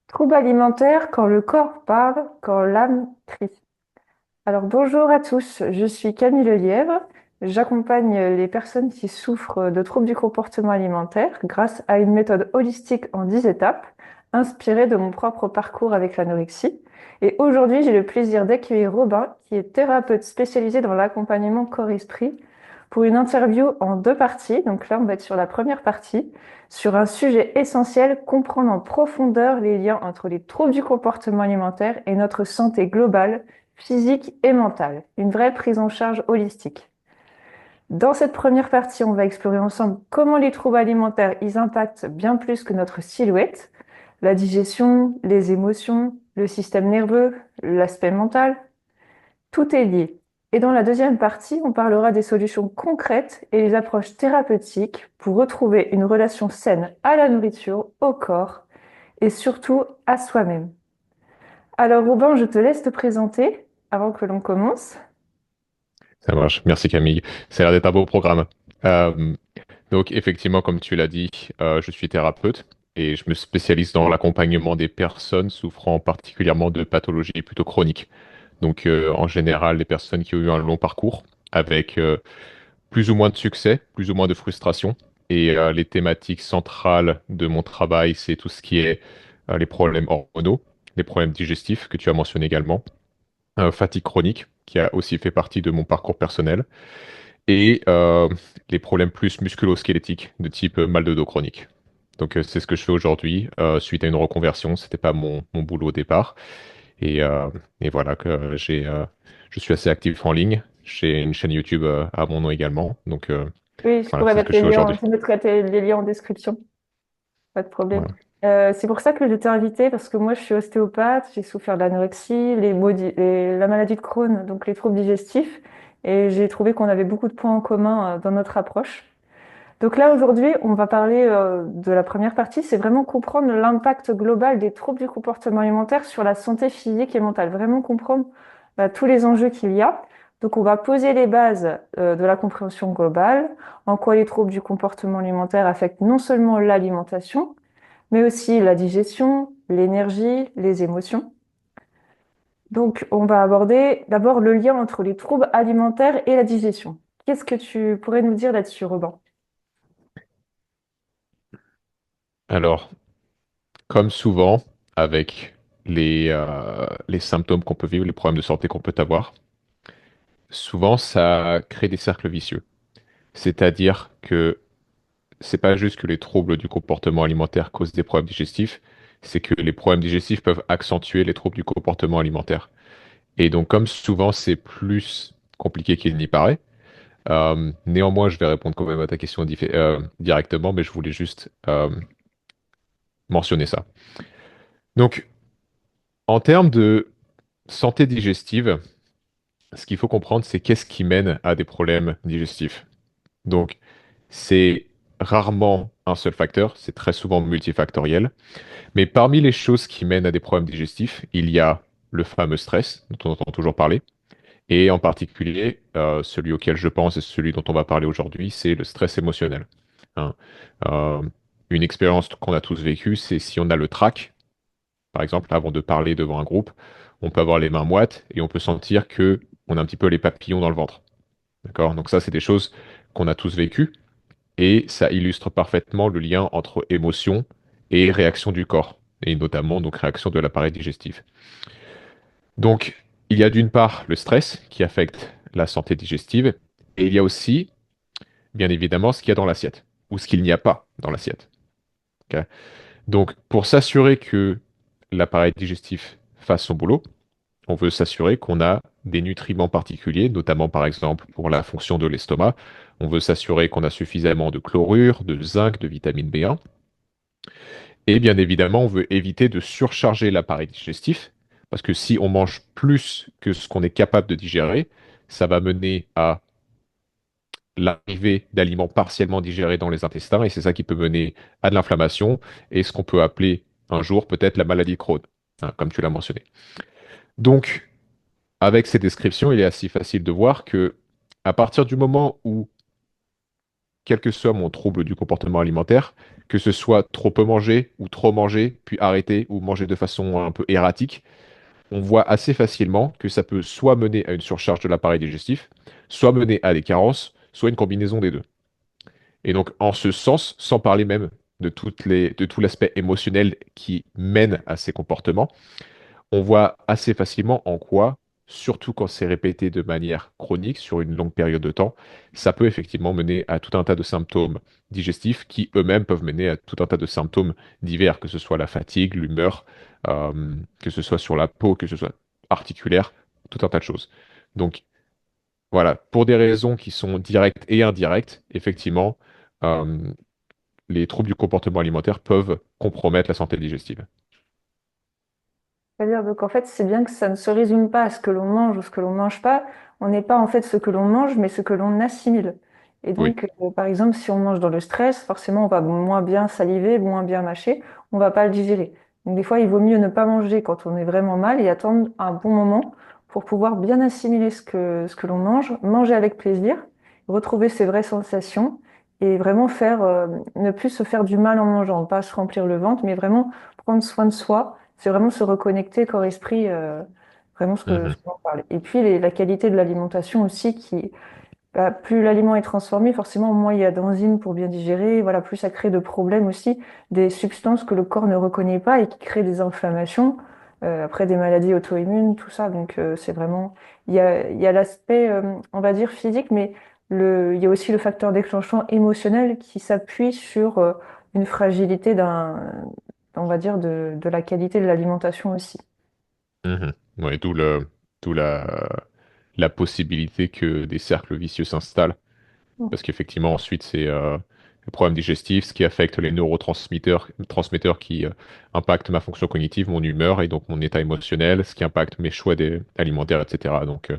Trouble alimentaire quand le corps parle, quand l'âme crie. Alors bonjour à tous, je suis Camille Lelièvre. J'accompagne les personnes qui souffrent de troubles du comportement alimentaire grâce à une méthode holistique en 10 étapes, inspirée de mon propre parcours avec l'anorexie. Et aujourd'hui, j'ai le plaisir d'accueillir Robin, qui est thérapeute spécialisé dans l'accompagnement corps-esprit, pour une interview en deux parties. Donc là, on va être sur la première partie, sur un sujet essentiel, comprendre en profondeur les liens entre les troubles du comportement alimentaire et notre santé globale, physique et mentale. Une vraie prise en charge holistique. Dans cette première partie, on va explorer ensemble comment les troubles alimentaires, ils impactent bien plus que notre silhouette, la digestion, les émotions, le système nerveux, l'aspect mental, tout est lié. Et dans la deuxième partie, on parlera des solutions concrètes et les approches thérapeutiques pour retrouver une relation saine à la nourriture, au corps et surtout à soi-même. Alors Robin, je te laisse te présenter avant que l'on commence. Ça marche. Merci Camille. Ça a l'air d'être un beau programme. Euh, donc effectivement, comme tu l'as dit, je suis thérapeute et je me spécialise dans l'accompagnement des personnes souffrant particulièrement de pathologies plutôt chroniques. Donc en général, les personnes qui ont eu un long parcours avec plus ou moins de succès, plus ou moins de frustration. Et les thématiques centrales de mon travail, c'est tout ce qui est les problèmes hormonaux, les problèmes digestifs que tu as mentionné également, fatigue chronique, qui a aussi fait partie de mon parcours personnel et les problèmes plus musculo-squelettiques de type mal de dos chronique. Donc c'est ce que je fais aujourd'hui suite à une reconversion. C'était pas mon boulot au départ. Et, euh, et voilà que je suis assez actif en ligne. J'ai une chaîne YouTube à mon nom également. Donc Oui, je voilà, pourrais c'est ce mettre que je les fais liens, aujourd'hui. je mettrai les liens en description, pas de problème. Voilà. C'est pour ça que je t'ai invité, parce que moi je suis ostéopathe, j'ai souffert d'anorexie, la maladie de Crohn, donc les troubles digestifs, et j'ai trouvé qu'on avait beaucoup de points en commun dans notre approche. Donc là aujourd'hui, on va parler de la première partie, c'est vraiment comprendre l'impact global des troubles du comportement alimentaire sur la santé physique et mentale, vraiment comprendre tous les enjeux qu'il y a. Donc on va poser les bases de la compréhension globale, en quoi les troubles du comportement alimentaire affectent non seulement l'alimentation, mais aussi la digestion, l'énergie, les émotions. Donc, on va aborder d'abord le lien entre les troubles alimentaires et la digestion. Qu'est-ce que tu pourrais nous dire là-dessus, Robin? Alors, comme souvent, avec les symptômes qu'on peut vivre, les problèmes de santé qu'on peut avoir, souvent ça crée des cercles vicieux. C'est-à-dire que c'est pas juste que les troubles du comportement alimentaire causent des problèmes digestifs, c'est que les problèmes digestifs peuvent accentuer les troubles du comportement alimentaire. Et donc, comme souvent, c'est plus compliqué qu'il n'y paraît. Néanmoins, je vais répondre quand même à ta question directement, mais je voulais juste mentionner ça. Donc, en termes de santé digestive, ce qu'il faut comprendre, c'est qu'est-ce qui mène à des problèmes digestifs. Donc, c'est rarement un seul facteur, c'est très souvent multifactoriel. Mais parmi les choses qui mènent à des problèmes digestifs, il y a le fameux stress, dont on entend toujours parler, et en particulier, celui auquel je pense et celui dont on va parler aujourd'hui, c'est le stress émotionnel. Hein. Euh, une expérience qu'on a tous vécue, c'est si on a le trac, par exemple, avant de parler devant un groupe, on peut avoir les mains moites et on peut sentir que on a un petit peu les papillons dans le ventre. D'accord? Donc ça, c'est des choses qu'on a tous vécues et ça illustre parfaitement le lien entre émotion et réaction du corps, et notamment donc réaction de l'appareil digestif. Donc, il y a d'une part le stress qui affecte la santé digestive, et il y a aussi, bien évidemment, ce qu'il y a dans l'assiette, ou ce qu'il n'y a pas dans l'assiette. Ok. Donc, pour s'assurer que l'appareil digestif fasse son boulot, on veut s'assurer qu'on a des nutriments particuliers, notamment par exemple pour la fonction de l'estomac. On veut s'assurer qu'on a suffisamment de chlorure, de zinc, de vitamine B1. Et bien évidemment, on veut éviter de surcharger l'appareil digestif, parce que si on mange plus que ce qu'on est capable de digérer, ça va mener à l'arrivée d'aliments partiellement digérés dans les intestins, et c'est ça qui peut mener à de l'inflammation, et ce qu'on peut appeler un jour peut-être la maladie de Crohn, hein, comme tu l'as mentionné. Donc, avec ces descriptions, il est assez facile de voir que à partir du moment où quel que soit mon trouble du comportement alimentaire, que ce soit trop peu manger ou trop manger, puis arrêter ou manger de façon un peu erratique, on voit assez facilement que ça peut soit mener à une surcharge de l'appareil digestif, soit mener à des carences, soit une combinaison des deux. Et donc, en ce sens, sans parler même de tout l'aspect émotionnel qui mène à ces comportements, on voit assez facilement en quoi, surtout quand c'est répété de manière chronique sur une longue période de temps, ça peut effectivement mener à tout un tas de symptômes digestifs qui eux-mêmes peuvent mener à tout un tas de symptômes divers, que ce soit la fatigue, l'humeur, que ce soit sur la peau, que ce soit articulaire, tout un tas de choses. Donc voilà, pour des raisons qui sont directes et indirectes, effectivement, euh, les troubles du comportement alimentaire peuvent compromettre la santé digestive. C'est-à-dire, donc en fait, c'est bien que ça ne se résume pas à ce que l'on mange ou ce que l'on mange pas. On n'est pas en fait ce que l'on mange, mais ce que l'on assimile. Et Oui. donc, par exemple, si on mange dans le stress, forcément, on va moins bien saliver, moins bien mâcher, on va pas le digérer. Donc, des fois, il vaut mieux ne pas manger quand on est vraiment mal et attendre un bon moment pour pouvoir bien assimiler ce que l'on mange, manger avec plaisir, retrouver ses vraies sensations et vraiment faire, ne plus se faire du mal en mangeant, pas se remplir le ventre, mais vraiment prendre soin de soi, c'est vraiment se reconnecter corps-esprit, vraiment ce Mhm. qu'on parle. Et puis la qualité de l'alimentation aussi, qui, bah, plus l'aliment est transformé, forcément moins il y a d'enzymes pour bien digérer, voilà, plus ça crée de problèmes aussi, des substances que le corps ne reconnaît pas et qui créent des inflammations, après des maladies auto-immunes, tout ça. Donc c'est vraiment, il y a l'aspect, on va dire physique, mais il y a aussi le facteur déclenchant émotionnel qui s'appuie sur une fragilité on va dire, de la qualité de l'alimentation aussi. Mhm. Ouais, d'où la possibilité que des cercles vicieux s'installent. Mm. Parce qu'effectivement, ensuite, c'est le problème digestif, ce qui affecte les transmetteurs qui impactent ma fonction cognitive, mon humeur et donc mon état émotionnel, ce qui impacte mes choix alimentaires, etc. Donc,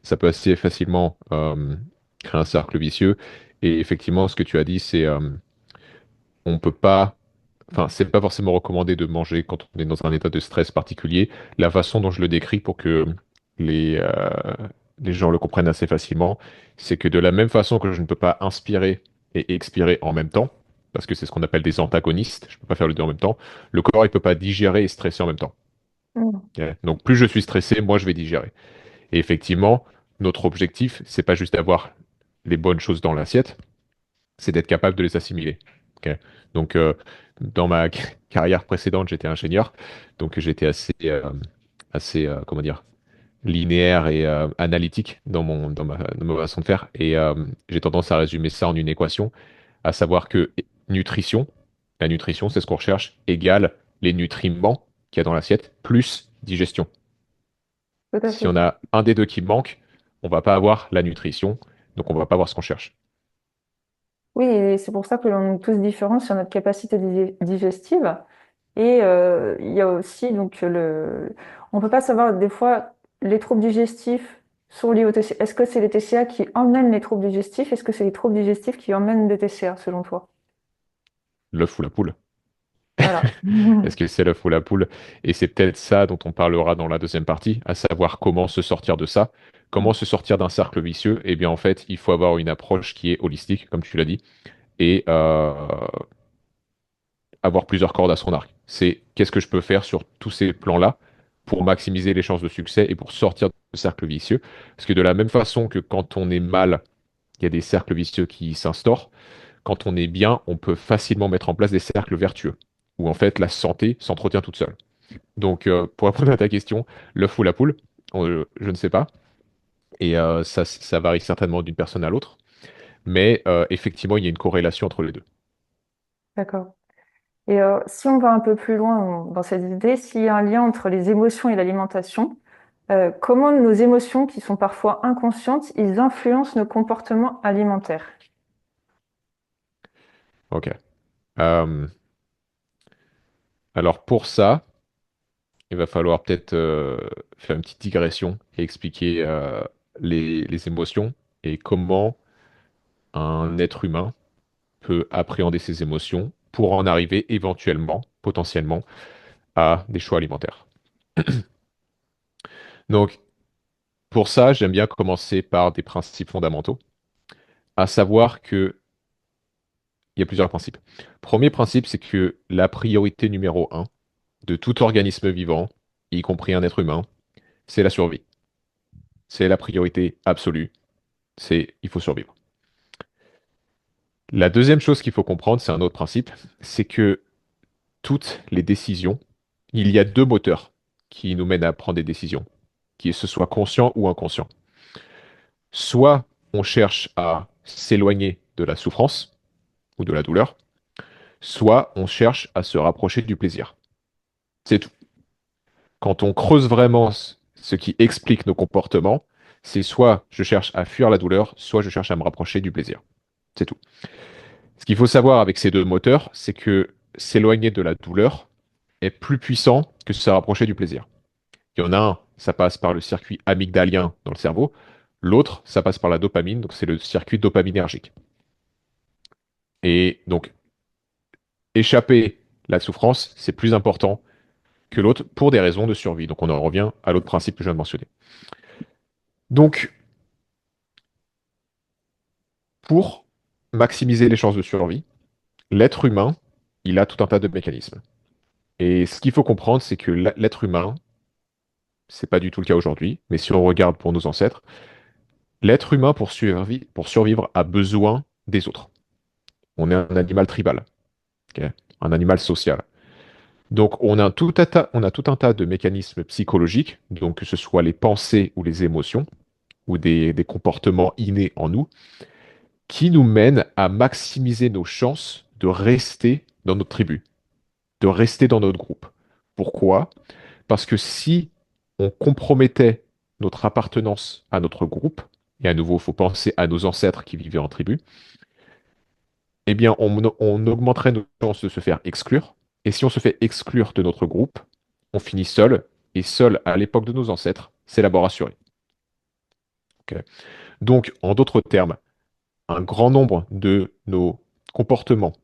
ça peut assez facilement créer un cercle vicieux. Et effectivement, ce que tu as dit, c'est on peut pas. Enfin, c'est pas forcément recommandé de manger quand on est dans un état de stress particulier. La façon dont je le décris pour que les, euh, les gens le comprennent assez facilement, c'est que de la même façon que je ne peux pas inspirer et expirer en même temps, parce que c'est ce qu'on appelle des antagonistes, je ne peux pas faire les deux en même temps, le corps il peut pas digérer et stresser en même temps. Mm. Ok. Donc plus je suis stressé, moins je vais digérer. Et effectivement, notre objectif, c'est pas juste d'avoir les bonnes choses dans l'assiette, c'est d'être capable de les assimiler. Ok. Donc, dans ma carrière précédente, j'étais ingénieur, donc j'étais comment dire, linéaire et analytique dans ma façon de faire. Et j'ai tendance à résumer ça en une équation, à savoir que la nutrition, c'est ce qu'on recherche, égale les nutriments qu'il y a dans l'assiette, plus digestion. Tout à Si fait. on a un des deux qui manque, on va pas avoir la nutrition, donc on va pas avoir ce qu'on cherche. Oui, et c'est pour ça que l'on est tous différents sur notre capacité digestive. Et il y a aussi donc on peut pas savoir des fois les troubles digestifs sont liés au TCA. Est-ce que c'est les TCA qui emmènent les troubles digestifs? Est-ce que c'est les troubles digestifs qui emmènent des TCA selon toi? L'œuf ou la poule? Voilà. Est-ce que c'est l'œuf ou la poule? Et c'est peut-être ça dont on parlera dans la deuxième partie, à savoir comment se sortir de ça. Comment se sortir d'un cercle vicieux? Eh bien, en fait, il faut avoir une approche qui est holistique, comme tu l'as dit, et avoir plusieurs cordes à son arc. C'est qu'est-ce que je peux faire sur tous ces plans-là pour maximiser les chances de succès et pour sortir de ce cercle vicieux. Parce que de la même façon que quand on est mal, il y a des cercles vicieux qui s'instaurent, quand on est bien, on peut facilement mettre en place des cercles vertueux, où en fait la santé s'entretient toute seule. Donc, pour répondre à ta question, l'œuf ou la poule, je ne sais pas. Et ça varie certainement d'une personne à l'autre. Mais effectivement, il y a une corrélation entre les deux. D'accord. Et si on va un peu plus loin dans cette idée, s'il y a un lien entre les émotions et l'alimentation, comment nos émotions, qui sont parfois inconscientes, ils influencent nos comportements alimentaires? Ok. Euh, alors pour ça, il va falloir peut-être faire une petite digression et expliquer les émotions et comment un être humain peut appréhender ses émotions pour en arriver éventuellement, potentiellement, à des choix alimentaires. Donc, pour ça, j'aime bien commencer par des principes fondamentaux, à savoir que Il y a plusieurs principes. Premier principe, c'est que la priorité numéro un de tout organisme vivant, y compris un être humain, c'est la survie. C'est la priorité absolue. Il faut survivre. La deuxième chose qu'il faut comprendre, c'est un autre principe, c'est que toutes les décisions, il y a deux moteurs qui nous mènent à prendre des décisions, que ce soit conscient ou inconscient. Soit on cherche à s'éloigner de la souffrance ou de la douleur, soit on cherche à se rapprocher du plaisir. C'est tout. Quand on creuse vraiment ce qui explique nos comportements, c'est soit je cherche à fuir la douleur, soit je cherche à me rapprocher du plaisir. C'est tout. Ce qu'il faut savoir avec ces deux moteurs, c'est que s'éloigner de la douleur est plus puissant que se rapprocher du plaisir. Il y en a un, ça passe par le circuit amygdalien dans le cerveau. L'autre, ça passe par la dopamine, donc c'est le circuit dopaminergique. Et donc, échapper la souffrance, c'est plus important que l'autre pour des raisons de survie. Donc, on en revient à l'autre principe que je viens de mentionner. Donc, pour maximiser les chances de survie, l'être humain, il a tout un tas de mécanismes. Et ce qu'il faut comprendre, c'est que l'être humain, c'est pas du tout le cas aujourd'hui, mais si on regarde pour nos ancêtres, l'être humain, pour survivre, a besoin des autres. On est un animal tribal, ok, un animal social. Donc, on a tout un tas de mécanismes psychologiques, donc que ce soit les pensées ou les émotions, ou des comportements innés en nous, qui nous mènent à maximiser nos chances de rester dans notre tribu, de rester dans notre groupe. Pourquoi? Parce que si on compromettait notre appartenance à notre groupe, et à nouveau, il faut penser à nos ancêtres qui vivaient en tribu, eh bien, on augmenterait nos chances de se faire exclure. Et si on se fait exclure de notre groupe, on finit seul. Et seul, à l'époque de nos ancêtres, c'est la mort assurée. Ok. Donc, en d'autres termes, un grand nombre de nos comportements,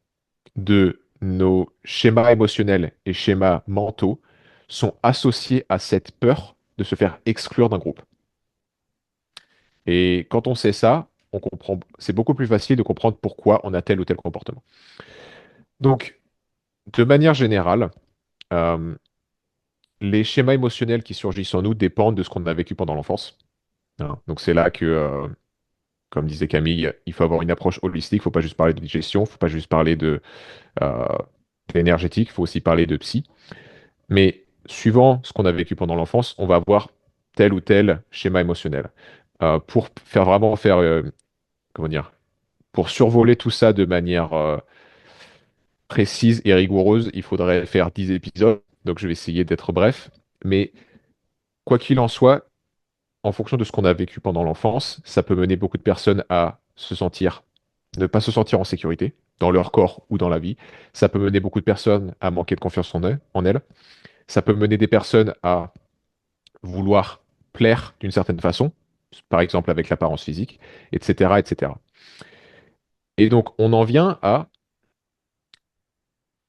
de nos schémas émotionnels et schémas mentaux sont associés à cette peur de se faire exclure d'un groupe. Et quand on sait ça, on comprend, c'est beaucoup plus facile de comprendre pourquoi on a tel ou tel comportement. Donc, de manière générale, euh, les schémas émotionnels qui surgissent en nous dépendent de ce qu'on a vécu pendant l'enfance. Hein. Donc, c'est là que, comme disait Camille, il faut avoir une approche holistique. Il ne faut pas juste parler de digestion, il ne faut pas juste parler euh, d'énergétique, il faut aussi parler de psy. Mais suivant ce qu'on a vécu pendant l'enfance, on va avoir tel ou tel schéma émotionnel. Pour faire vraiment faire, comment dire, pour survoler tout ça de manière précise et rigoureuse, il faudrait faire 10 épisodes. Donc je vais essayer d'être bref. Mais quoi qu'il en soit, en fonction de ce qu'on a vécu pendant l'enfance, ça peut mener beaucoup de personnes à ne pas se sentir en sécurité dans leur corps ou dans la vie. Ça peut mener beaucoup de personnes à manquer de confiance en elles. Ça peut mener des personnes à vouloir plaire d'une certaine façon, par exemple avec l'apparence physique, etc., etc. Et donc, on en vient à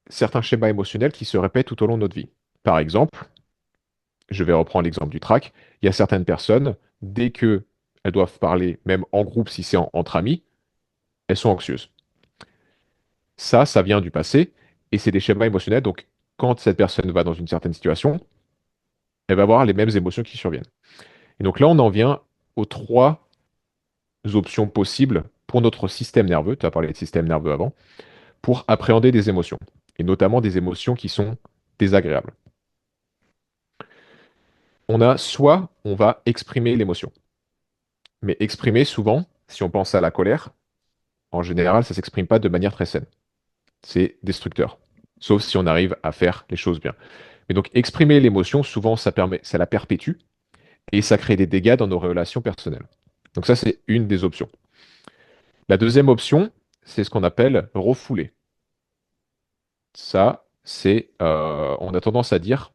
certains schémas émotionnels qui se répètent tout au long de notre vie. Par exemple, je vais reprendre l'exemple du trac, il y a certaines personnes, dès que elles doivent parler, même en groupe, si c'est entre amis, elles sont anxieuses. Ça vient du passé, et c'est des schémas émotionnels, donc quand cette personne va dans une certaine situation, elle va avoir les mêmes émotions qui surviennent. Et donc là, on en vient aux trois options possibles pour notre système nerveux, tu as parlé de système nerveux avant, pour appréhender des émotions, et notamment des émotions qui sont désagréables. Soit on va exprimer l'émotion, mais exprimer souvent, si on pense à la colère, en général, ça ne s'exprime pas de manière très saine. C'est destructeur, sauf si on arrive à faire les choses bien. Mais donc exprimer l'émotion, souvent ça la perpétue et ça crée des dégâts dans nos relations personnelles. Donc ça, c'est une des options. La deuxième option, c'est ce qu'on appelle refouler. Ça, on a tendance à dire,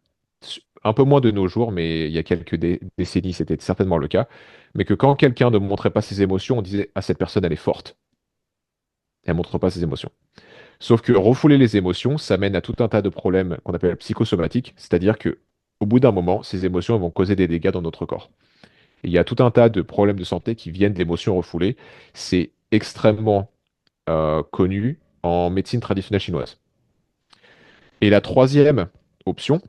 un peu moins de nos jours, mais il y a quelques décennies, c'était certainement le cas, mais que quand quelqu'un ne montrait pas ses émotions, on disait, ah, cette personne, elle est forte. Elle ne montre pas ses émotions. Sauf que refouler les émotions, ça mène à tout un tas de problèmes qu'on appelle psychosomatiques, c'est-à-dire que au bout d'un moment, ces émotions vont causer des dégâts dans notre corps. Et il y a tout un tas de problèmes de santé qui viennent de l'émotion refoulée. C'est extrêmement connu en médecine traditionnelle chinoise. Et la troisième option,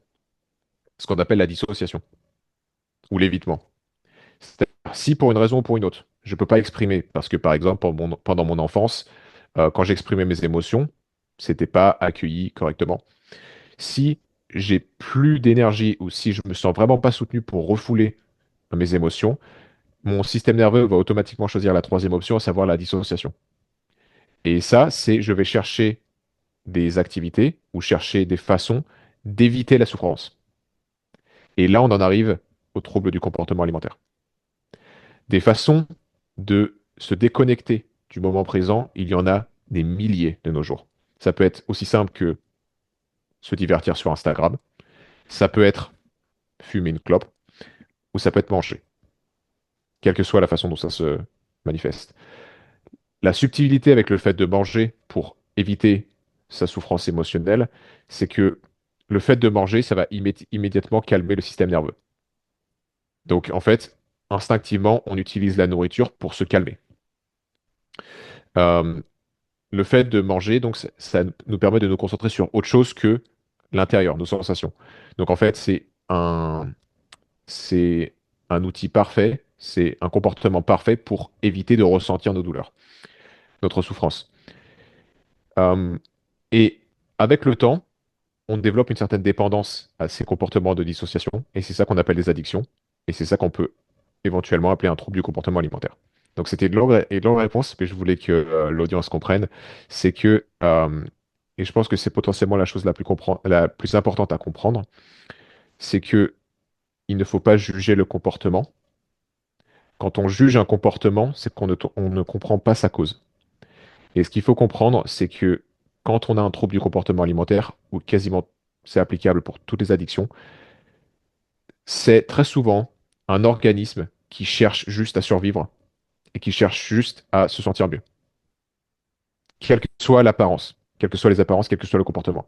ce qu'on appelle la dissociation ou l'évitement. C'est-à-dire, si pour une raison ou pour une autre, je ne peux pas exprimer, parce que par exemple, pendant mon enfance, quand j'exprimais mes émotions, c'était pas accueilli correctement. Si j'ai plus d'énergie ou si je me sens vraiment pas soutenu pour refouler mes émotions, mon système nerveux va automatiquement choisir la troisième option, à savoir la dissociation. Et ça, c'est je vais chercher des activités ou chercher des façons d'éviter la souffrance. Et là, on en arrive aux troubles du comportement alimentaire. Des façons de se déconnecter du moment présent, il y en a des milliers de nos jours. Ça peut être aussi simple que se divertir sur Instagram, ça peut être fumer une clope, ou ça peut être manger, quelle que soit la façon dont ça se manifeste. La subtilité avec le fait de manger pour éviter sa souffrance émotionnelle, c'est que le fait de manger, ça va immédiatement calmer le système nerveux. Donc en fait, instinctivement, on utilise la nourriture pour se calmer. Euh, le fait de manger, donc, ça nous permet de nous concentrer sur autre chose que l'intérieur, nos sensations. Donc en fait, c'est un outil parfait, c'est un comportement parfait pour éviter de ressentir nos douleurs, notre souffrance. Euh, et avec le temps, on développe une certaine dépendance à ces comportements de dissociation, et c'est ça qu'on appelle des addictions, et c'est ça qu'on peut éventuellement appeler un trouble du comportement alimentaire. Donc c'était de longue réponse, mais je voulais que l'audience comprenne, c'est que, et je pense que c'est potentiellement la chose la plus importante à comprendre, c'est que il ne faut pas juger le comportement. Quand on juge un comportement, c'est on ne comprend pas sa cause. Et ce qu'il faut comprendre, c'est que quand on a un trouble du comportement alimentaire, ou quasiment c'est applicable pour toutes les addictions, c'est très souvent un organisme qui cherche juste à survivre et qui cherche juste à se sentir mieux, quelle que soit l'apparence, quelles que soient les apparences, quel que soit le comportement.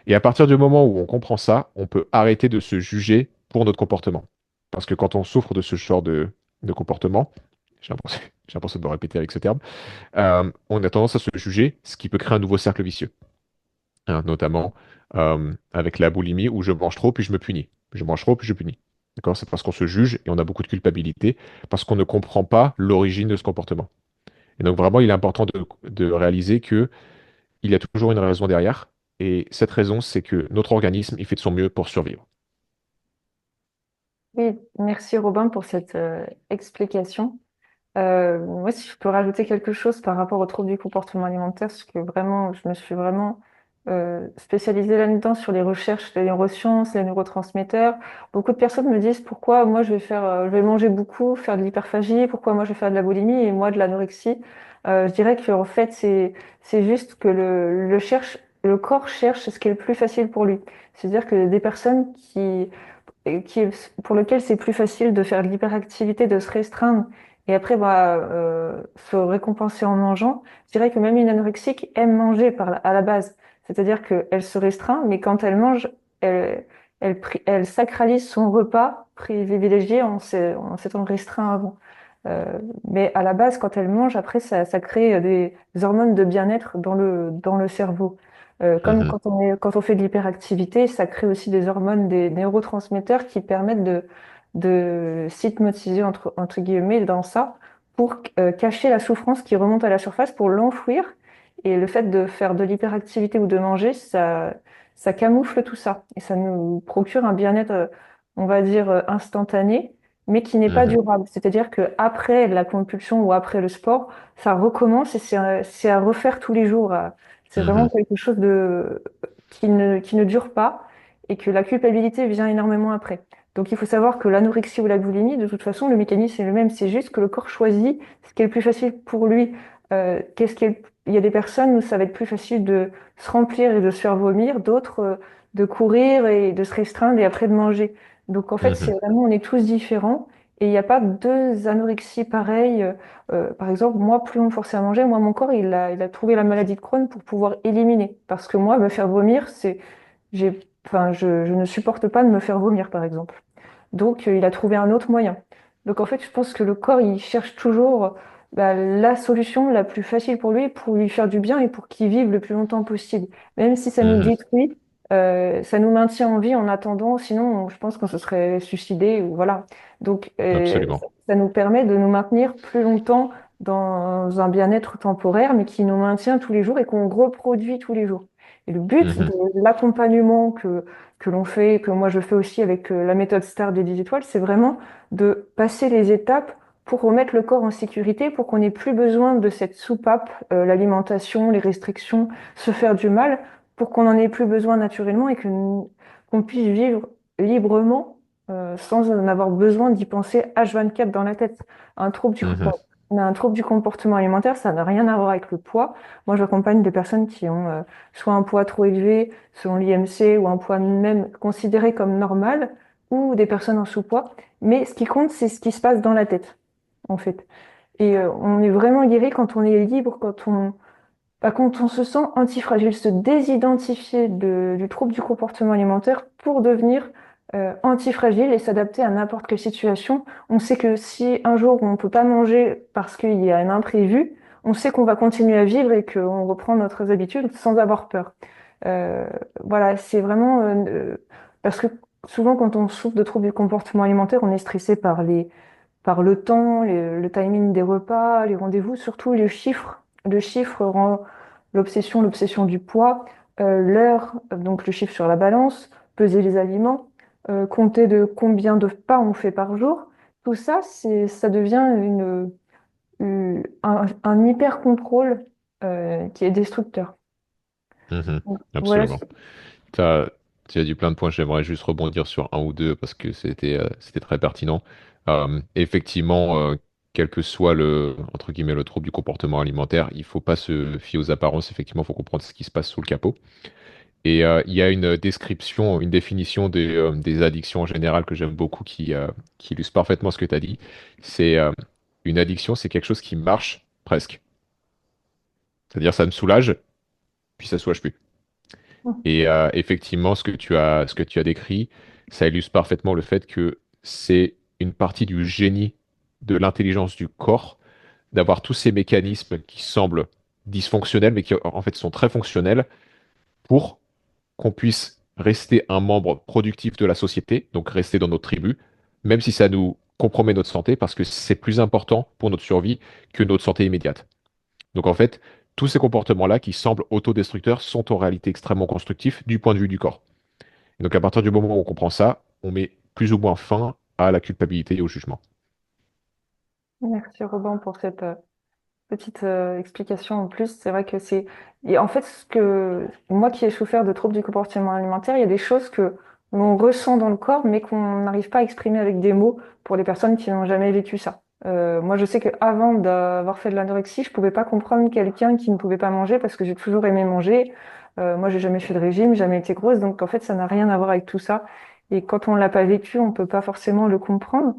Et à partir du moment où on comprend ça, on peut arrêter de se juger pour notre comportement. Parce que quand on souffre de ce genre de comportement, j'ai l'impression j'ai l'impression de me répéter avec ce terme, on a tendance à se juger, ce qui peut créer un nouveau cercle vicieux. Hein, notamment avec la boulimie où je mange trop puis je me punis. Je mange trop puis je punis. D'accord? C'est parce qu'on se juge et on a beaucoup de culpabilité parce qu'on ne comprend pas l'origine de ce comportement. Et donc vraiment, il est important de réaliser que il y a toujours une raison derrière. Et cette raison, c'est que notre organisme, il fait de son mieux pour survivre. Oui, merci Robin pour cette explication. Moi, si je peux rajouter quelque chose par rapport aux troubles du comportement alimentaire, parce que vraiment, je me suis vraiment spécialisée là-dedans sur les recherches, les neurosciences, les neurotransmetteurs. Beaucoup de personnes me disent pourquoi moi je vais je vais manger beaucoup, faire de l'hyperphagie, pourquoi moi je vais faire de la boulimie et moi de l'anorexie. Je dirais que en fait, c'est juste que le corps cherche ce qui est le plus facile pour lui. C'est-à-dire que des personnes pour lequel c'est plus facile de faire de l'hyperactivité, de se restreindre et après se récompenser en mangeant. Je dirais que même une anorexique aime manger à la base. C'est-à-dire qu'elle se restreint, mais quand elle mange, elle, elle sacralise son repas privilégié en s'étant restreint avant. Mais à la base, quand elle mange, après, ça crée des hormones de bien-être dans le cerveau. Comme Mhm, quand on fait de l'hyperactivité, ça crée aussi des hormones, des neurotransmetteurs qui permettent de s'hypnotiser entre guillemets dans ça pour cacher la souffrance qui remonte à la surface, pour l'enfouir. Et le fait de faire de l'hyperactivité ou de manger, ça camoufle tout ça. Et ça nous procure un bien-être, on va dire, instantané, mais qui n'est pas mhm, durable. C'est-à-dire que après la compulsion ou après le sport, ça recommence et c'est à refaire tous les jours. C'est vraiment mhm, quelque chose qui ne dure pas et que la culpabilité vient énormément après. Donc il faut savoir que l'anorexie ou la boulimie, de toute façon, le mécanisme est le même. C'est juste que le corps choisit ce qui est le plus facile pour lui. Il y a des personnes où ça va être plus facile de se remplir et de se faire vomir, d'autres de courir et de se restreindre et après de manger. Donc en fait, c'est mhm, vraiment, on est tous différents et il n'y a pas deux anorexies pareilles. Par exemple, moi, plus on me forçait à manger, moi, mon corps, il a trouvé la maladie de Crohn pour pouvoir éliminer. Parce que moi, me faire vomir, je ne supporte pas de me faire vomir, par exemple. Donc, il a trouvé un autre moyen. Donc, en fait, je pense que le corps, il cherche toujours. bah, la solution la plus facile pour lui, pour lui faire du bien et pour qu'il vive le plus longtemps possible. Même si ça nous Mhm. détruit, ça nous maintient en vie en attendant, sinon je pense qu'on se serait suicidé ou voilà. Donc Absolument. ça nous permet de nous maintenir plus longtemps dans un bien-être temporaire, mais qui nous maintient tous les jours et qu'on reproduit tous les jours. Et le but Mhm. de l'accompagnement que l'on fait, que moi je fais aussi avec la méthode STAR des 10 étoiles, c'est vraiment de passer les étapes pour remettre le corps en sécurité, pour qu'on n'ait plus besoin de cette soupape, l'alimentation, les restrictions, se faire du mal, pour qu'on n'en ait plus besoin naturellement et qu'on puisse vivre librement sans en avoir besoin d'y penser H24 dans la tête. Un trouble du Mhm. comportement. Un trouble du comportement alimentaire, ça n'a rien à voir avec le poids. Moi, j'accompagne des personnes qui ont soit un poids trop élevé selon l'IMC ou un poids même considéré comme normal, ou des personnes en sous-poids. Mais ce qui compte, c'est ce qui se passe dans la tête en fait. Et on est vraiment guéri quand on est libre, quand on se sent antifragile, se désidentifier du trouble du comportement alimentaire pour devenir antifragile et s'adapter à n'importe quelle situation. On sait que si un jour on ne peut pas manger parce qu'il y a un imprévu, on sait qu'on va continuer à vivre et qu'on reprend notre habitude sans avoir peur. Euh, voilà, c'est vraiment parce que souvent quand on souffre de troubles du comportement alimentaire, on est stressé par le temps, le timing des repas, les rendez-vous, surtout les chiffres. Le chiffre rend l'obsession du poids, l'heure, donc le chiffre sur la balance, peser les aliments, compter de combien de pas on fait par jour. Tout ça, ça devient un hyper-contrôle qui est destructeur. Mhm. Donc, voilà. Absolument. Tu as dit plein de points, j'aimerais juste rebondir sur un ou deux parce que c'était très pertinent. Effectivement, quel que soit entre guillemets, le trouble du comportement alimentaire, il faut pas se fier aux apparences, effectivement, il faut comprendre ce qui se passe sous le capot. Et il y a une description, une définition des addictions en général que j'aime beaucoup qui illustre parfaitement ce que tu as dit. C'est une addiction, c'est quelque chose qui marche presque. C'est-à-dire ça me soulage, puis ça soulage plus. Et effectivement, ce que tu as décrit, ça illustre parfaitement le fait que c'est une partie du génie de l'intelligence du corps d'avoir tous ces mécanismes qui semblent dysfonctionnels, mais qui en fait sont très fonctionnels pour qu'on puisse rester un membre productif de la société, donc rester dans notre tribu, même si ça nous compromet notre santé, parce que c'est plus important pour notre survie que notre santé immédiate. Donc en fait, tous ces comportements-là qui semblent autodestructeurs sont en réalité extrêmement constructifs du point de vue du corps. Et donc à partir du moment où on comprend ça, on met plus ou moins fin à la culpabilité et au jugement. Merci Robin pour cette petite explication en plus. C'est vrai que c'est... Et en fait, moi qui ai souffert de troubles du comportement alimentaire, il y a des choses que l'on ressent dans le corps, mais qu'on n'arrive pas à exprimer avec des mots pour les personnes qui n'ont jamais vécu ça. Moi, je sais qu'avant d'avoir fait de l'anorexie, je pouvais pas comprendre quelqu'un qui ne pouvait pas manger parce que j'ai toujours aimé manger. Moi, j'ai jamais fait de régime, jamais été grosse, donc en fait, ça n'a rien à voir avec tout ça. Et quand on l'a pas vécu, on peut pas forcément le comprendre.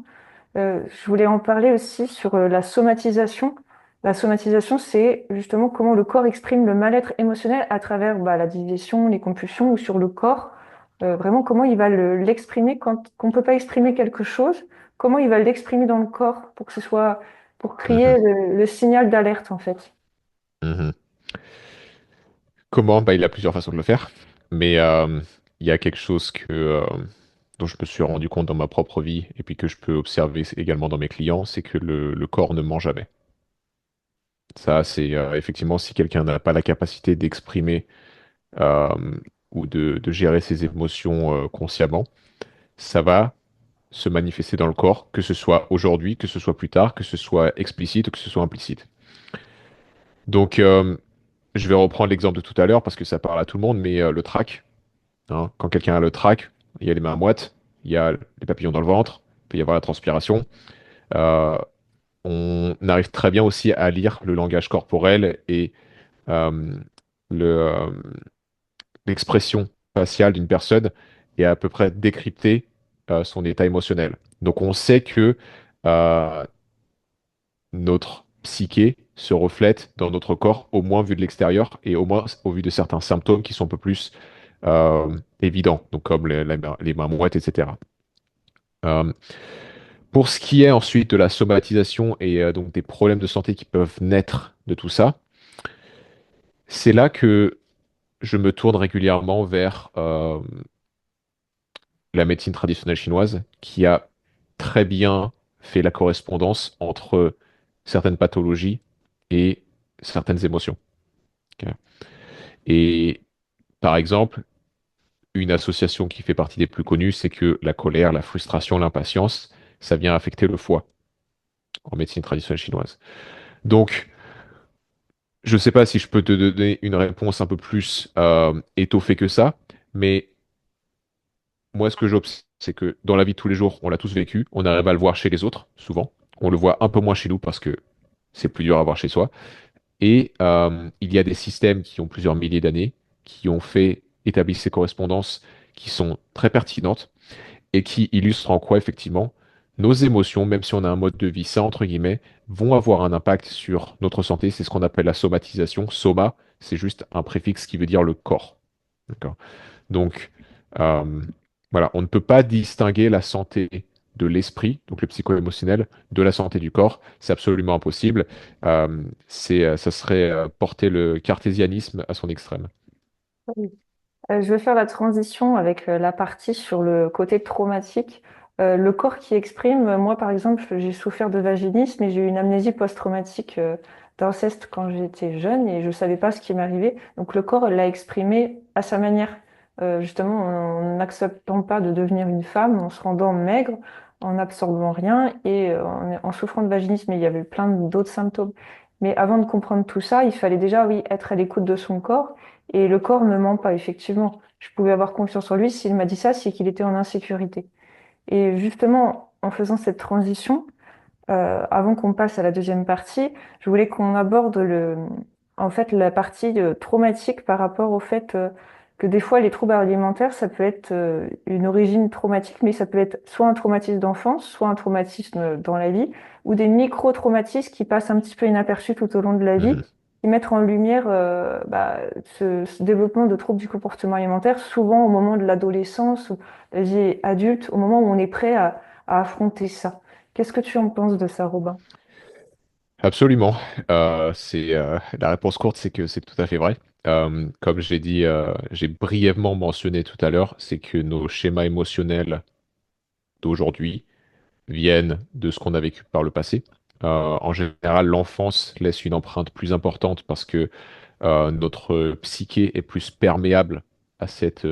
Je voulais en parler aussi sur la somatisation. La somatisation, c'est justement comment le corps exprime le mal-être émotionnel à travers la digestion, les compulsions ou sur le corps. Vraiment, comment il va l'exprimer quand on peut pas exprimer quelque chose, comment il va l'exprimer dans le corps pour que ce soit, pour crier Mhm. le signal d'alerte en fait. Mhm. Comment? Bah, il y a plusieurs façons de le faire, mais il y a quelque chose dont je me suis rendu compte dans ma propre vie et puis que je peux observer également dans mes clients, c'est que le corps ne ment jamais. Ça, c'est effectivement si quelqu'un n'a pas la capacité d'exprimer euh, ou de gérer ses émotions consciemment, ça va se manifester dans le corps, que ce soit aujourd'hui, que ce soit plus tard, que ce soit explicite ou que ce soit implicite. Donc, je vais reprendre l'exemple de tout à l'heure parce que ça parle à tout le monde, mais le trac, hein, quand quelqu'un a le trac, il y a les mains moites, il y a les papillons dans le ventre, il peut y avoir la transpiration. Euh, on arrive très bien aussi à lire le langage corporel et euh, le, euh, l'expression faciale d'une personne et à peu près décrypter son état émotionnel. Donc on sait que euh, notre psyché se reflète dans notre corps, au moins vu de l'extérieur, et au moins au vu de certains symptômes qui sont un peu plus évidents, donc comme les mains moites, etc. Euh, Pour ce qui est ensuite de la somatisation et donc des problèmes de santé qui peuvent naître de tout ça, c'est là que je me tourne régulièrement vers la médecine traditionnelle chinoise, qui a très bien fait la correspondance entre certaines pathologies et certaines émotions. Ok. Et par exemple, une association qui fait partie des plus connues, c'est que la colère, la frustration, l'impatience, ça vient affecter le foie en médecine traditionnelle chinoise. Donc, je ne sais pas si je peux te donner une réponse un peu plus étoffée que ça, mais moi, ce que j'observe, c'est que dans la vie de tous les jours, on l'a tous vécu, on arrive à le voir chez les autres, souvent. On le voit un peu moins chez nous parce que c'est plus dur à voir chez soi. Et il y a des systèmes qui ont plusieurs milliers d'années, qui ont fait établir ces correspondances qui sont très pertinentes et qui illustrent en quoi, effectivement, nos émotions, même si on a un mode de vie sain, entre guillemets, vont avoir un impact sur notre santé. C'est ce qu'on appelle la somatisation. Soma, c'est juste un préfixe qui veut dire le corps. D'accord. Donc, euh, voilà, on ne peut pas distinguer la santé de l'esprit, donc le psycho-émotionnel, de la santé du corps. C'est absolument impossible. Ça serait porter le cartésianisme à son extrême. Je vais faire la transition avec la partie sur le côté traumatique. Le corps qui exprime, moi par exemple, j'ai souffert de vaginisme et j'ai eu une amnésie post-traumatique d'inceste quand j'étais jeune et je savais pas ce qui m'arrivait. Donc le corps l'a exprimé à sa manière. Justement, en n'acceptant pas de devenir une femme, en se rendant maigre, en n'absorbant rien et en souffrant de vaginisme. Et il y avait plein d'autres symptômes. Mais avant de comprendre tout ça, il fallait déjà, oui, être à l'écoute de son corps. Et le corps ne ment pas, effectivement. Je pouvais avoir confiance en lui. S'il m'a dit ça, c'est qu'il était en insécurité. Et justement, en faisant cette transition, avant qu'on passe à la deuxième partie, je voulais qu'on aborde en fait, la partie traumatique par rapport au fait que des fois, les troubles alimentaires, ça peut être une origine traumatique, mais ça peut être soit un traumatisme d'enfance, soit un traumatisme dans la vie, ou des micro-traumatismes qui passent un petit peu inaperçus tout au long de la vie, Mhm. qui mettent en lumière ce développement de troubles du comportement alimentaire, souvent au moment de l'adolescence ou la vie adulte, au moment où on est prêt à affronter ça. Qu'est-ce que tu en penses de ça, Robin? Absolument. La réponse courte, c'est que c'est tout à fait vrai. Comme j'ai dit, j'ai brièvement mentionné tout à l'heure, c'est que nos schémas émotionnels d'aujourd'hui viennent de ce qu'on a vécu par le passé. En général, l'enfance laisse une empreinte plus importante parce que notre psyché est plus perméable à cette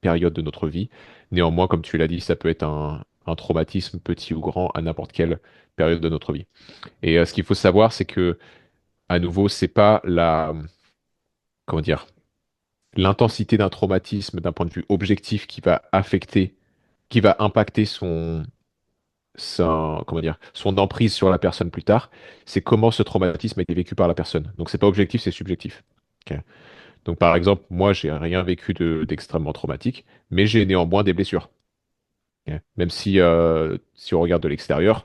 période de notre vie. Néanmoins, comme tu l'as dit, ça peut être un traumatisme, petit ou grand, à n'importe quelle période de notre vie. Et ce qu'il faut savoir, c'est que, à nouveau, c'est pas comment dire, l'intensité d'un traumatisme d'un point de vue objectif qui va impacter comment dire, son emprise sur la personne plus tard. C'est comment ce traumatisme a été vécu par la personne. Donc c'est pas objectif, c'est subjectif. Ok. Donc par exemple, moi, j'ai rien vécu d'extrêmement traumatique, mais j'ai néanmoins des blessures. Ok. Même si on regarde de l'extérieur,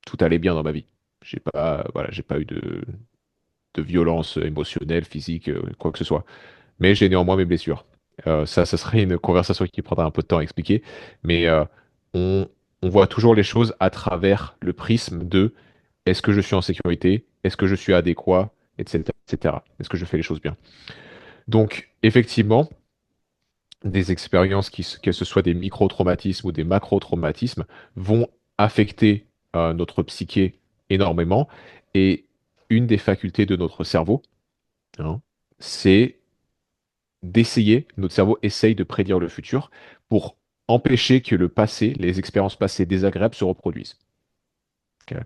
tout allait bien dans ma vie. J'ai pas eu de violence émotionnelle, physique, quoi que ce soit. Mais j'ai néanmoins mes blessures. Ça serait une conversation qui prendra un peu de temps à expliquer, mais on, on voit toujours les choses à travers le prisme de est-ce que je suis en sécurité, est-ce que je suis adéquat, etc., etc. Est-ce que je fais les choses bien? Donc, effectivement, des expériences, que ce soit des micro-traumatismes ou des macro-traumatismes, vont affecter notre psyché énormément. Et une des facultés de notre cerveau, hein, c'est notre cerveau essaye de prédire le futur pour empêcher que le passé, les expériences passées désagréables se reproduisent. Ok.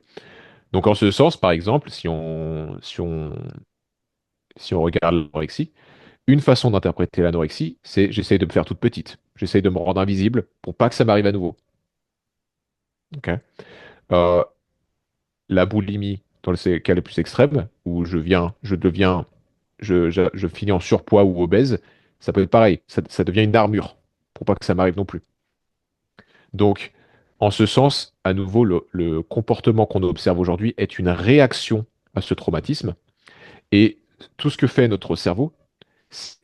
Donc en ce sens, par exemple, si on regarde l'anorexie, une façon d'interpréter l'anorexie, c'est j'essaye de me faire toute petite. J'essaye de me rendre invisible pour pas que ça m'arrive à nouveau. Ok. Euh, la boulimie, dans le cas le plus extrême, où je finis en surpoids ou obèse, ça peut être pareil. Ça devient une armure pour pas que ça m'arrive non plus. Donc, en ce sens, à nouveau, le comportement qu'on observe aujourd'hui est une réaction à ce traumatisme. Et tout ce que fait notre cerveau, c'est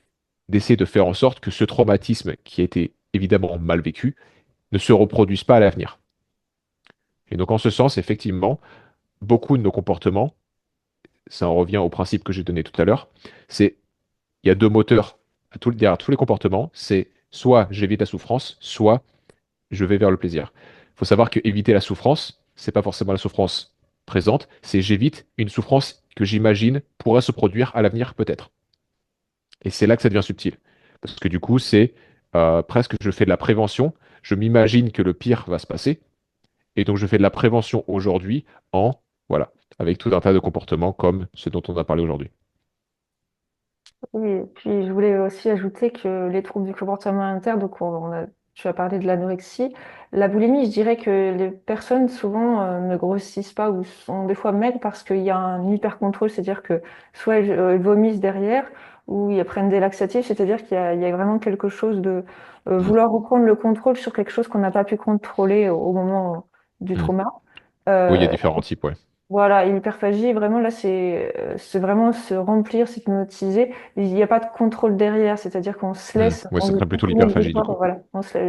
d'essayer de faire en sorte que ce traumatisme, qui a été évidemment mal vécu, ne se reproduise pas à l'avenir. Et donc, en ce sens, effectivement, beaucoup de nos comportements, ça en revient au principe que j'ai donné tout à l'heure, c'est il y a deux moteurs derrière tous les comportements, c'est soit j'évite la souffrance, soit je vais vers le plaisir. Il faut savoir que éviter la souffrance, c'est pas forcément la souffrance présente, c'est j'évite une souffrance que j'imagine pourrait se produire à l'avenir peut-être. Et c'est là que ça devient subtil. Parce que du coup, c'est presque je fais de la prévention, je m'imagine que le pire va se passer, et donc je fais de la prévention aujourd'hui en, voilà, avec tout un tas de comportements comme ceux dont on a parlé aujourd'hui. Oui, et puis je voulais aussi ajouter que les troubles du comportement alimentaire, donc tu as parlé de l'anorexie, la boulimie, je dirais que les personnes souvent ne grossissent pas ou sont des fois maigres parce qu'il y a un hyper-contrôle, c'est-à-dire que soit elles vomissent derrière ou ils prennent des laxatifs, c'est-à-dire qu'il y a vraiment quelque chose de Mm, vouloir reprendre le contrôle sur quelque chose qu'on n'a pas pu contrôler au moment du mm. trauma. Oui, il y a Euh, différents types, ouais. voilà, et l'hyperphagie, vraiment là, c'est vraiment se remplir, s'hypnotise. Il n'y a pas de contrôle derrière, c'est-à-dire qu'on se Mm. laisse, Ouais, on ce veut serait plutôt consommer des l'hyperphagie du efforts, coup. voilà,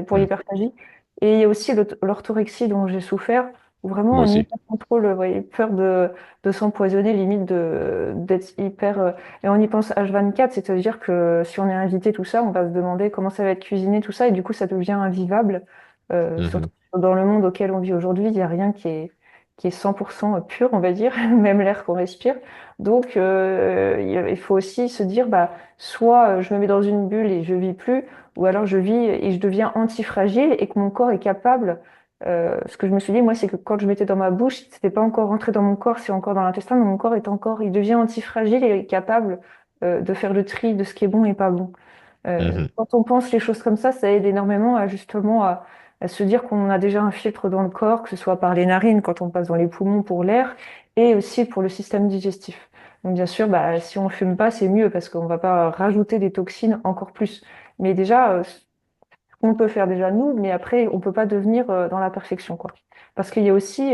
pour Mm. l'hyperphagie. Et il y a aussi l'orthorexie dont j'ai souffert, où vraiment Moi on aussi. hyper contrôle, vous voyez, peur de s'empoisonner, limite d'être hyper. Et on y pense H24, c'est-à-dire que si on est invité, tout ça, on va se demander comment ça va être cuisiné, tout ça, et du coup, ça devient invivable. Surtout Mhm. dans le monde auquel on vit aujourd'hui, il n'y a rien qui est 100% pur, on va dire, même l'air qu'on respire. Donc, il faut aussi se dire, bah, soit je me mets dans une bulle et je vis plus, ou alors je vis et je deviens antifragile et que mon corps est capable. Ce que je me suis dit, moi, c'est que quand je mettais dans ma bouche, c'était pas encore rentré dans mon corps, c'est encore dans l'intestin, mais mon corps est encore, il devient antifragile et capable de faire le tri de ce qui est bon et pas bon. Mhm. Quand on pense les choses comme ça aide énormément à justement à se dire qu'on a déjà un filtre dans le corps, que ce soit par les narines quand on passe dans les poumons pour l'air, et aussi pour le système digestif. Donc bien sûr, bah, si on fume pas, c'est mieux parce qu'on va pas rajouter des toxines encore plus. Mais déjà, on peut faire déjà nous, mais après, on peut pas devenir dans la perfection, quoi. Parce qu'il y a aussi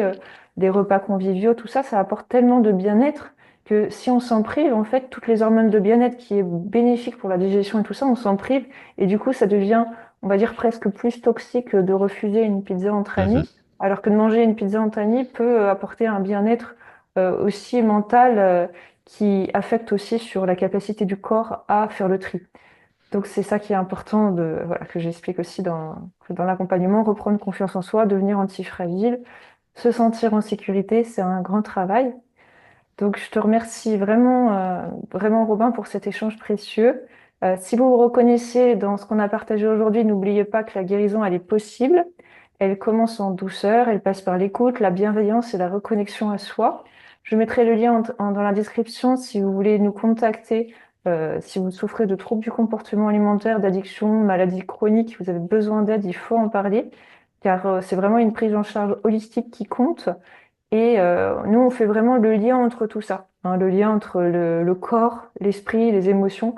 des repas conviviaux, tout ça, ça apporte tellement de bien-être que si on s'en prive, en fait, toutes les hormones de bien-être qui est bénéfique pour la digestion et tout ça, on s'en prive. Et du coup, ça devient, on va dire, presque plus toxique de refuser une pizza entre Mhm. amis, alors que de manger une pizza entre amis peut apporter un bien-être aussi mental qui affecte aussi sur la capacité du corps à faire le tri. Donc c'est ça qui est important voilà, que j'explique aussi dans l'accompagnement, reprendre confiance en soi, devenir antifragile, se sentir en sécurité, c'est un grand travail. Donc je te remercie vraiment, vraiment Robin pour cet échange précieux. Si vous vous reconnaissez dans ce qu'on a partagé aujourd'hui, n'oubliez pas que la guérison, elle est possible. Elle commence en douceur, elle passe par l'écoute, la bienveillance et la reconnexion à soi. Je mettrai le lien dans la description si vous voulez nous contacter, si vous souffrez de troubles du comportement alimentaire, d'addiction, maladies chroniques, vous avez besoin d'aide, il faut en parler, car c'est vraiment une prise en charge holistique qui compte. Et nous, on fait vraiment le lien entre tout ça, hein, le lien entre le corps, l'esprit, les émotions.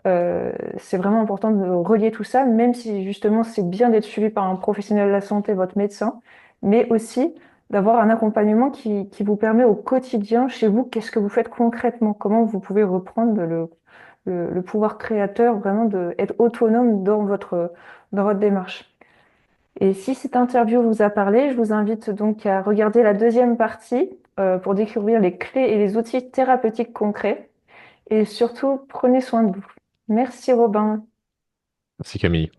C'est vraiment important de relier tout ça, même si justement c'est bien d'être suivi par un professionnel de la santé, votre médecin, mais aussi d'avoir un accompagnement qui vous permet au quotidien, chez vous, qu'est-ce que vous faites concrètement, comment vous pouvez reprendre le pouvoir créateur, vraiment de être autonome dans votre démarche. Et si cette interview vous a parlé, je vous invite donc à regarder la deuxième partie pour découvrir les clés et les outils thérapeutiques concrets. Et surtout, prenez soin de vous. Merci Robin. Merci Camille.